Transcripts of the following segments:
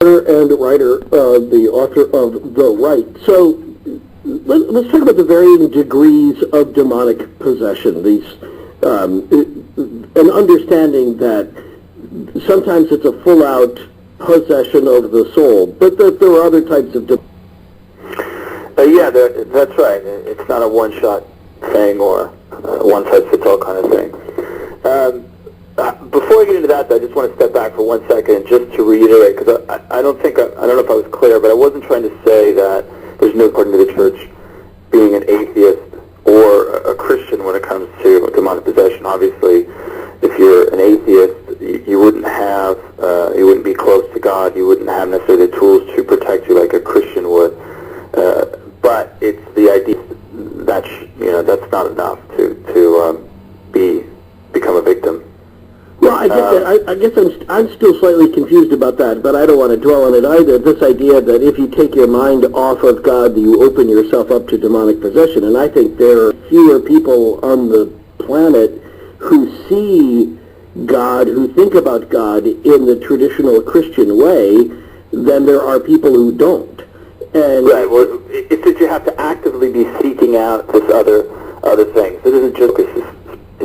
and writer, the author of The Rite. So let's talk about the varying degrees of demonic possession. An understanding that sometimes it's a full-out possession of the soul, but that there are other types of yeah, that's right. It's not a one-shot thing or one-size-fits-all kind of thing. Before I get into that, though, I just want to step back for 1 second just to reiterate, because I don't know if I was clear, but I wasn't trying to say that there's no part of the church being an atheist or a Christian when it comes to demonic possession. Obviously, if you're an atheist, you wouldn't be close to God. You wouldn't have necessarily the tools to protect you like a Christian would. But it's the idea that that's not enough to become a victim. Well, I guess I'm still slightly confused about that, but I don't want to dwell on it either. This idea that if you take your mind off of God, you open yourself up to demonic possession. And I think there are fewer people on the planet who see God, who think about God in the traditional Christian way, than there are people who don't. And right. Well, it's that you have to actively be seeking out this other things. It isn't just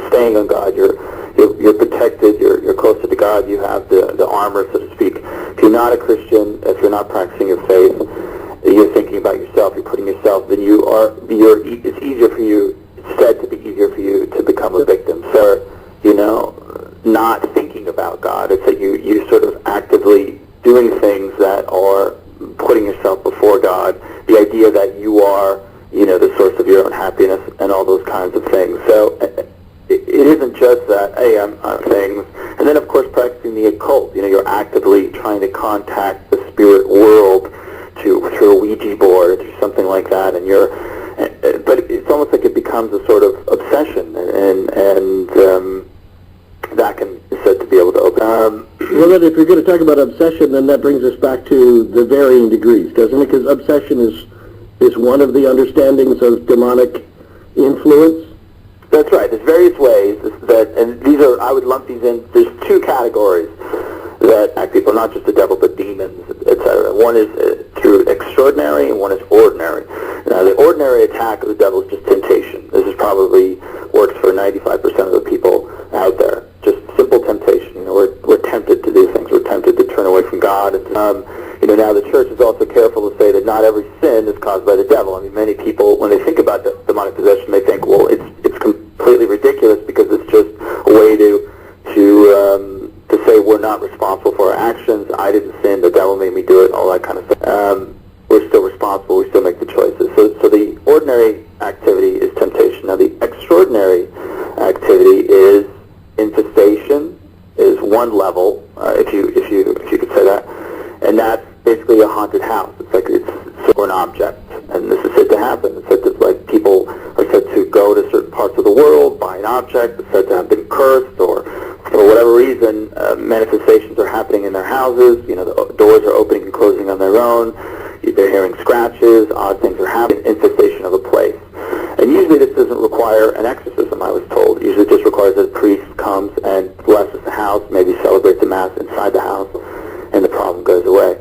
staying on God. You're protected. You're closer to God. You have the armor, so to speak. If you're not a Christian, if you're not practicing your faith, you're thinking about yourself. You're putting yourself. Then it's easier for you. It's said to be easier for you to become a victim. So, not thinking about God. It's that you sort of actively doing things that are putting yourself before God. The idea that you are, the source of your own happiness and all those kinds of things. So it isn't just that, hey, I'm things. And then, of course, practicing the occult. You're actively trying to contact the spirit world through a Ouija board or through something like that. But it's almost like it becomes a sort of obsession, and that can be said to be able to open. Well, then, if you're going to talk about obsession, then that brings us back to the varying degrees, doesn't it? Because obsession is one of the understandings of demonic influence. That's right. There's various ways and I would lump these in. There's two categories that attack people, not just the devil, but demons, etc. One is through extraordinary, and one is ordinary. Now, the ordinary attack of the devil is just temptation. This is probably works for 95% of the people out there. Just simple temptation. We're tempted to do things. We're tempted to turn away from God. And now the church is also careful to say that not every sin is caused by the devil. I mean, many people, when they think about demonic possession, they think, well, it's completely ridiculous because it's just a way to say we're not responsible for our actions. I didn't sin. The devil made me do it. All that kind of stuff. We're still responsible. We still make the choices. So the ordinary activity is temptation. Now, the extraordinary activity is infestation. Is one level, if you could say that, and that's basically a haunted house. It's like it's an object, and this is said to happen. It's said that people are said to go to certain parts of the world, buy an object. It's said to have been cursed, or for whatever reason, manifestations are happening in their houses. The doors are opening and closing on their own. They're hearing scratches. Odd things are happening. Infestation of a place. And usually this doesn't require an exorcism, I was told. Usually it just requires that a priest comes and blesses the house, maybe celebrates the Mass inside the house, and the problem goes away.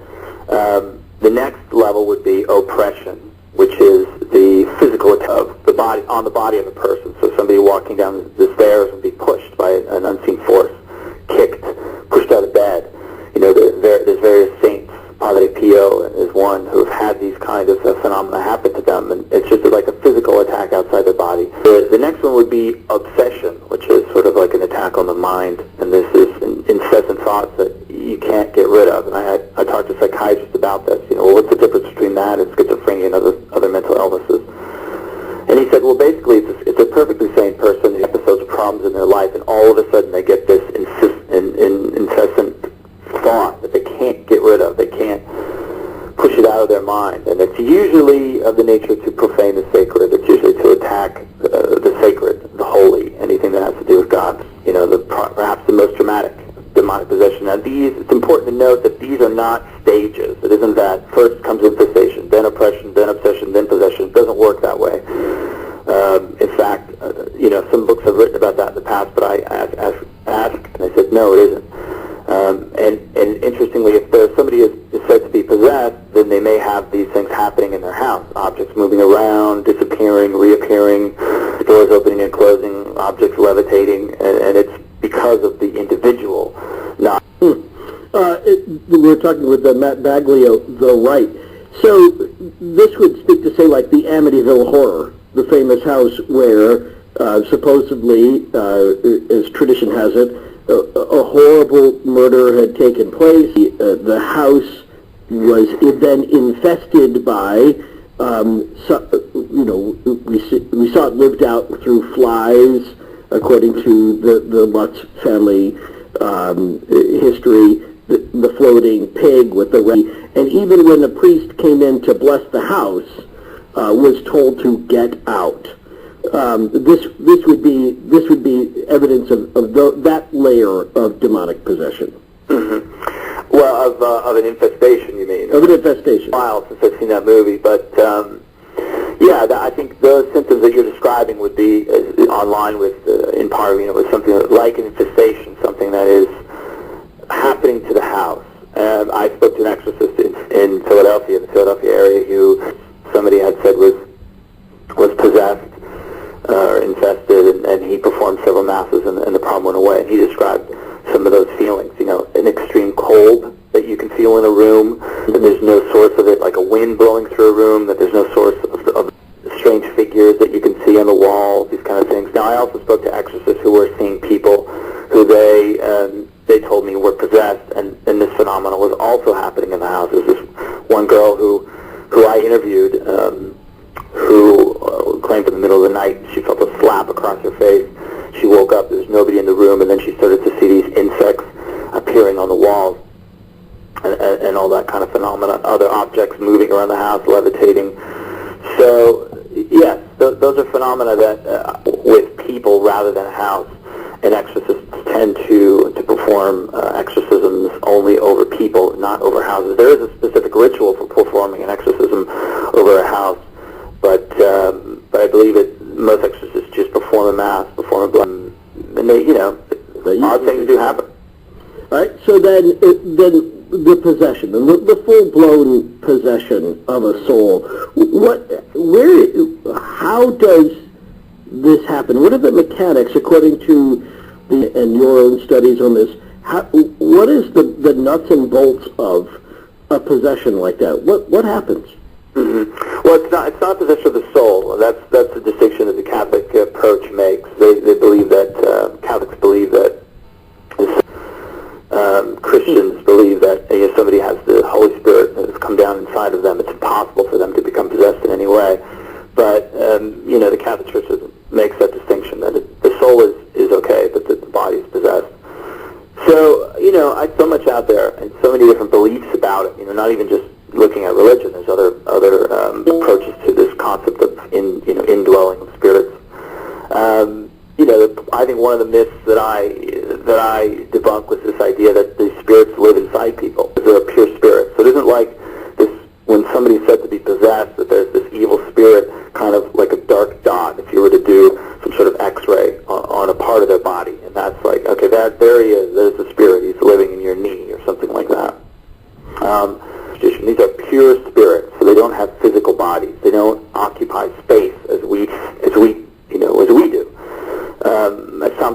The next level would be oppression, which is the physical attack of the body on the body of a person. So somebody walking down the stairs and be pushed by an unseen force, kicked, pushed out of bed. There's various saints. Padre Pio is one who have had these kind of phenomena happen to them, and it's just like a physical attack outside their body. The next one would be obsession, which is sort of like an attack on the mind, and this is incessant thoughts that you can't get rid of. And I talked to psychiatrists about this. What's the difference between that and schizophrenia and other mental illnesses? And he said, well, basically, it's a perfectly sane person, episodes of problems in their life, and all of a sudden they get this incessant thought that they can't get rid of. They can't push it out of their mind. And it's usually of the nature to profane the sacred. It's usually to attack the sacred, the holy, anything that has to do with God. Perhaps the most dramatic demonic possession. Now, it's important to note that these are not stages. It isn't that first comes infestation, then oppression, then obsession, then possession. It doesn't work that way. In fact, some books have written about that in the past, but I asked, and they said, no, it isn't. And interestingly, if somebody is said to be possessed, then they may have these things happening in their house. Objects moving around, disappearing, reappearing, doors opening and closing, objects levitating, and it's because of the individual, not... We're talking with Matt Baglio, the Rite. So this would speak to, say, like the Amityville Horror, the famous house where supposedly, as tradition has it, a horrible murder had taken place. The house was then infested by, we saw it lived out through flies, according to the Lutz family history, the floating pig with the rat. And even when the priest came in to bless the house, was told to get out. This would be evidence of that layer of demonic possession. Mm-hmm. Well, of an infestation, you mean? Of an infestation. A while since I've seen that movie, but yeah, I think those symptoms that you're describing would be online with, in part, with something like an infestation, something that is happening to the house. I spoke to an exorcist in Philadelphia, in the Philadelphia area, who somebody had said was possessed or infested, and he performed several masses, and the problem went away. And he described some of those feelings, an extreme cold that you can feel in a room, that there's no source of it, like a wind blowing through a room, that there's no source of strange figures that you can see on the wall, these kind of things. Now, I also spoke to exorcists who were seeing people who they told me were possessed, and this phenomenon was also happening in the house. There's this one girl who I interviewed, who claimed in the middle of the night she felt a slap across her face. She woke up, there was nobody in the room, and then she started to see these insects appearing on the walls, and all that kind of phenomena, other objects moving around the house, levitating. So, yes, those are phenomena that, with people rather than a house, and exorcists tend to perform exorcisms only over people, not over houses. There is a specific ritual for performing an exorcism over a house, but I believe most exorcists just perform a mass, perform a blood, and odd things do happen. All right. So then the possession, the full-blown possession of a soul. How does this happen? What are the mechanics, according to and your own studies on this? What is the nuts and bolts of a possession like that? What happens? Mm-hmm. Well, it's not possession of the soul. That's the distinction that the Catholic approach makes. They believe that Catholics believe that Christians believe that somebody has the Holy Spirit that has come down inside of them. It's impossible for them to become possessed in any way. But the Catholic Church makes that distinction that the soul is okay, but that the body is possessed. So so much out there and so many different beliefs about it. Not even just looking at religion. There's other approaches to this concept of indwelling of spirits. I think one of the myths that I debunk was this idea that these spirits live inside people. They're a pure spirit. So it isn't like this when somebody's said to be possessed that there's this evil spirit kind of like a dark dot. If you were to do some sort of X-ray on a part of their body, and that's like, okay, there he is. There's the spirit. He's living in your knee or something like that. These are pure spirits, so they don't have physical bodies. They don't occupy space as we do. That sounds